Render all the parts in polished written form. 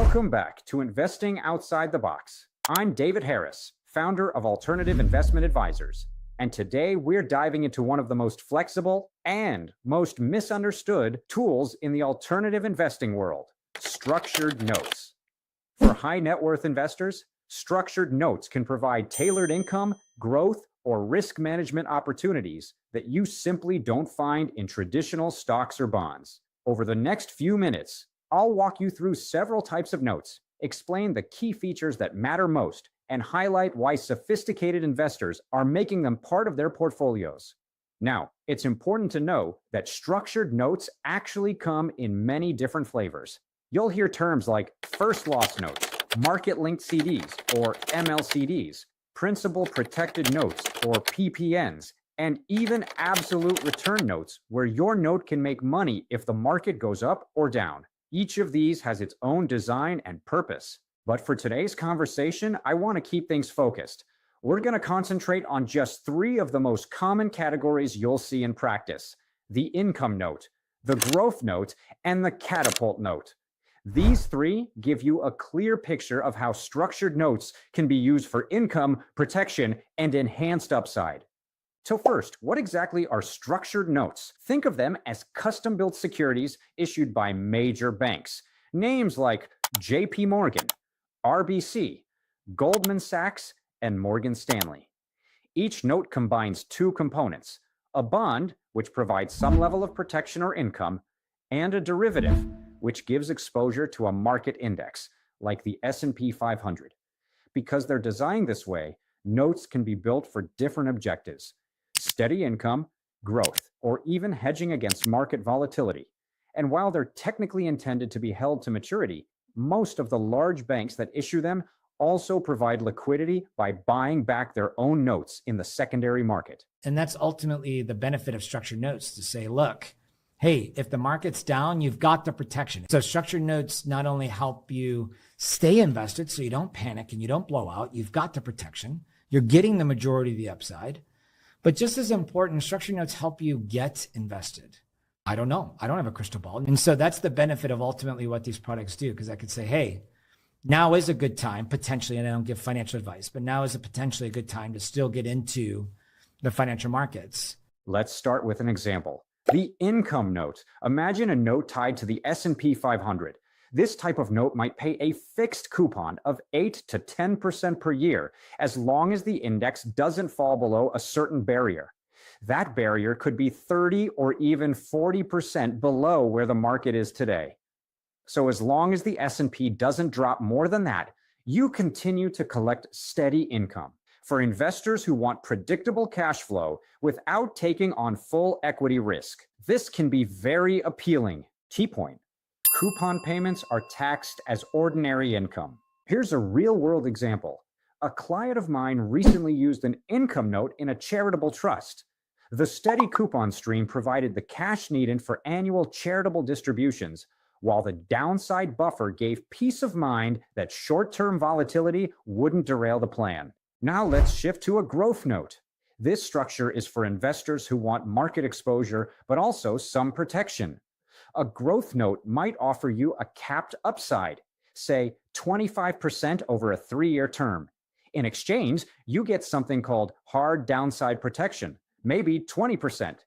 Welcome back to Investing Outside the Box. I'm David Harris, founder of Alternative Investment Advisors, and today we're diving into one of the most flexible and most misunderstood tools in the alternative investing world, structured notes. For high net worth investors, structured notes can provide tailored income, growth, or risk management opportunities that you simply don't find in traditional stocks or bonds. Over the next few minutes, I'll walk you through several types of notes, explain the key features that matter most, and highlight why sophisticated investors are making them part of their portfolios. Now, it's important to know that structured notes actually come in many different flavors. You'll hear terms like first loss notes, market-linked CDs or MLCDs, principal protected notes or PPNs, and even absolute return notes where your note can make money if the market goes up or down. Each of these has its own design and purpose. But for today's conversation, I want to keep things focused. We're going to concentrate on just three of the most common categories you'll see in practice: the income note, the growth note, and the catapult note. These three give you a clear picture of how structured notes can be used for income, protection, and enhanced upside. So first, what exactly are structured notes? Think of them as custom-built securities issued by major banks. Names like JP Morgan, RBC, Goldman Sachs, and Morgan Stanley. Each note combines two components: a bond, which provides some level of protection or income, and a derivative, which gives exposure to a market index, like the S&P 500. Because they're designed this way, notes can be built for different objectives: steady income, growth, or even hedging against market volatility. And while they're technically intended to be held to maturity, most of the large banks that issue them also provide liquidity by buying back their own notes in the secondary market. And that's ultimately the benefit of structured notes, to say, look, hey, if the market's down, you've got the protection. So structured notes not only help you stay invested so you don't panic and you don't blow out, you've got the protection, you're getting the majority of the upside. But just as important, structured notes help you get invested. I don't know. I don't have a crystal ball. And so that's the benefit of ultimately what these products do, because I could say, hey, now is a good time, potentially, and I don't give financial advice, but now is potentially a good time to still get into the financial markets. Let's start with an example. The income note. Imagine a note tied to the S&P 500. This type of note might pay a fixed coupon of 8 to 10% per year, as long as the index doesn't fall below a certain barrier. That barrier could be 30 or even 40% below where the market is today. So as long as the S&P doesn't drop more than that, you continue to collect steady income. For investors who want predictable cash flow without taking on full equity risk, this can be very appealing. Key point: coupon payments are taxed as ordinary income. Here's a real-world example. A client of mine recently used an income note in a charitable trust. The steady coupon stream provided the cash needed for annual charitable distributions, while the downside buffer gave peace of mind that short-term volatility wouldn't derail the plan. Now let's shift to a growth note. This structure is for investors who want market exposure, but also some protection. A growth note might offer you a capped upside, say 25% over a 3-year term. In exchange, you get something called hard downside protection, maybe 20%.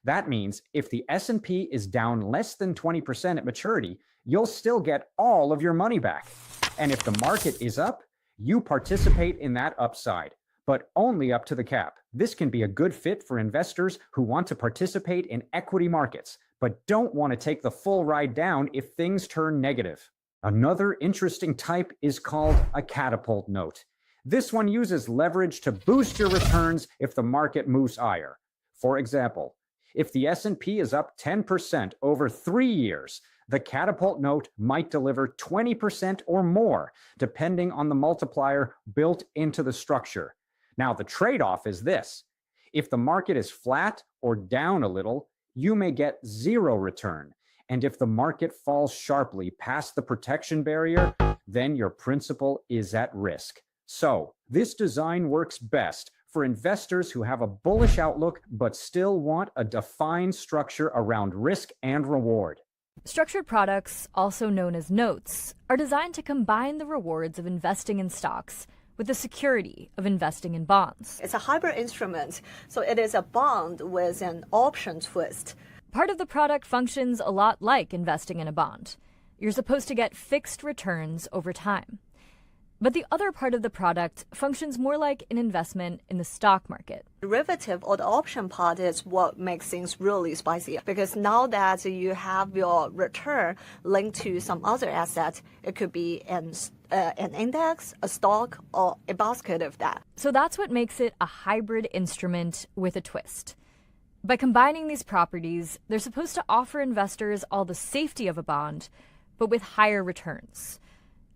That means if the S&P is down less than 20% at maturity, you'll still get all of your money back. And if the market is up, you participate in that upside, but only up to the cap. This can be a good fit for investors who want to participate in equity markets, but don't want to take the full ride down if things turn negative. Another interesting type is called a catapult note. This one uses leverage to boost your returns if the market moves higher. For example, if the S&P is up 10% over 3 years, the catapult note might deliver 20% or more, depending on the multiplier built into the structure. Now, the trade-off is this: if the market is flat or down a little, you may get zero return. And if the market falls sharply past the protection barrier, then your principal is at risk. So, this design works best for investors who have a bullish outlook but still want a defined structure around risk and reward. Structured products, also known as notes, are designed to combine the rewards of investing in stocks with the security of investing in bonds. It's a hybrid instrument, so it is a bond with an option twist. Part of the product functions a lot like investing in a bond. You're supposed to get fixed returns over time. But the other part of the product functions more like an investment in the stock market. Derivative or the option part is what makes things really spicy, because now that you have your return linked to some other asset, it could be an index, a stock, or a basket of that. So that's what makes it a hybrid instrument with a twist. By combining these properties, they're supposed to offer investors all the safety of a bond, but with higher returns.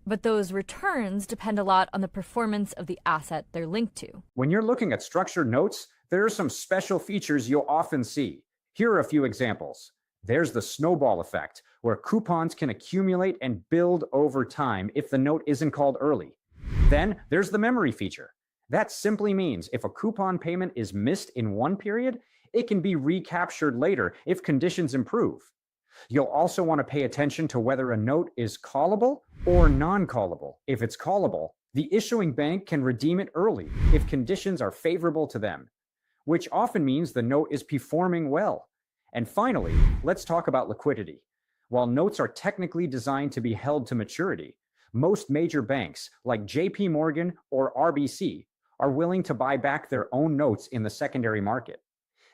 But those returns depend a lot on the performance of the asset they're linked to. When you're looking at structured notes, there are some special features you'll often see. Here are a few examples. There's the snowball effect, where coupons can accumulate and build over time if the note isn't called early. Then there's the memory feature. That simply means if a coupon payment is missed in one period, it can be recaptured later if conditions improve. You'll also want to pay attention to whether a note is callable or non-callable. If it's callable, the issuing bank can redeem it early if conditions are favorable to them, which often means the note is performing well. And finally, let's talk about liquidity. While notes are technically designed to be held to maturity, most major banks like JP Morgan or RBC are willing to buy back their own notes in the secondary market.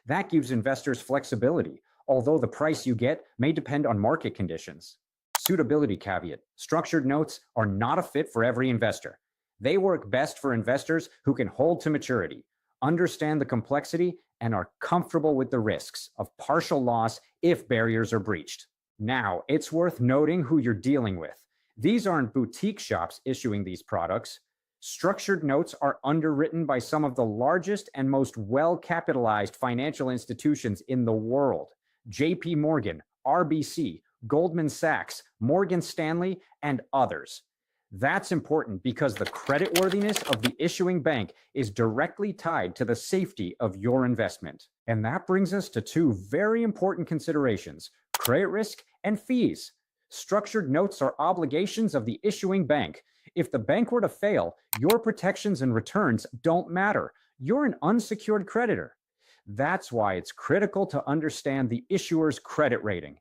That gives investors flexibility, although the price you get may depend on market conditions. Suitability caveat: structured notes are not a fit for every investor. They work best for investors who can hold to maturity, understand the complexity, and are comfortable with the risks of partial loss if barriers are breached. Now, it's worth noting who you're dealing with. These aren't boutique shops issuing these products. Structured notes are underwritten by some of the largest and most well-capitalized financial institutions in the world: JP Morgan, RBC, Goldman Sachs, Morgan Stanley, and others. That's important because the creditworthiness of the issuing bank is directly tied to the safety of your investment. And that brings us to two very important considerations: credit risk and fees. Structured notes are obligations of the issuing bank. If the bank were to fail, your protections and returns don't matter. You're an unsecured creditor. That's why it's critical to understand the issuer's credit rating.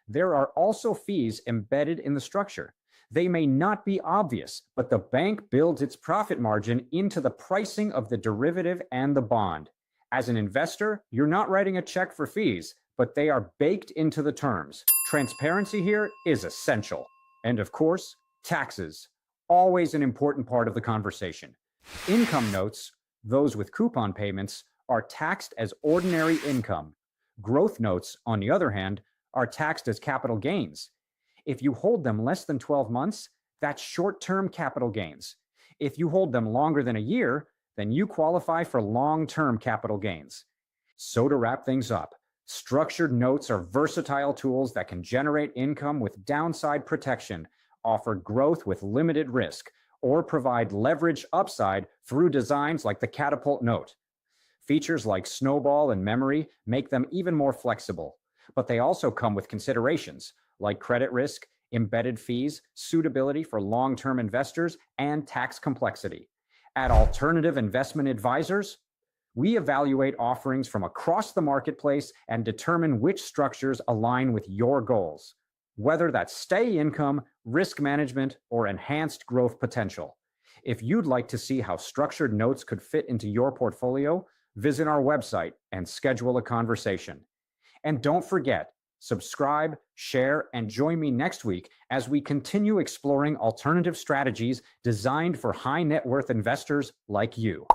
There are also fees embedded in the structure. They may not be obvious, but the bank builds its profit margin into the pricing of the derivative and the bond. As an investor, you're not writing a check for fees, but they are baked into the terms. Transparency here is essential. And of course, taxes, always an important part of the conversation. Income notes, those with coupon payments, are taxed as ordinary income. Growth notes, on the other hand, are taxed as capital gains. If you hold them less than 12 months, that's short-term capital gains. If you hold them longer than a year, then you qualify for long-term capital gains. So to wrap things up, structured notes are versatile tools that can generate income with downside protection, offer growth with limited risk, or provide leverage upside through designs like the Catapult note. Features like snowball and memory make them even more flexible, but they also come with considerations like credit risk, embedded fees, suitability for long-term investors, and tax complexity. At Alternative Investment Advisors, we evaluate offerings from across the marketplace and determine which structures align with your goals, whether that's steady income, risk management, or enhanced growth potential. If you'd like to see how structured notes could fit into your portfolio, visit our website and schedule a conversation. And don't forget, subscribe, share, and join me next week as we continue exploring alternative strategies designed for high net worth investors like you.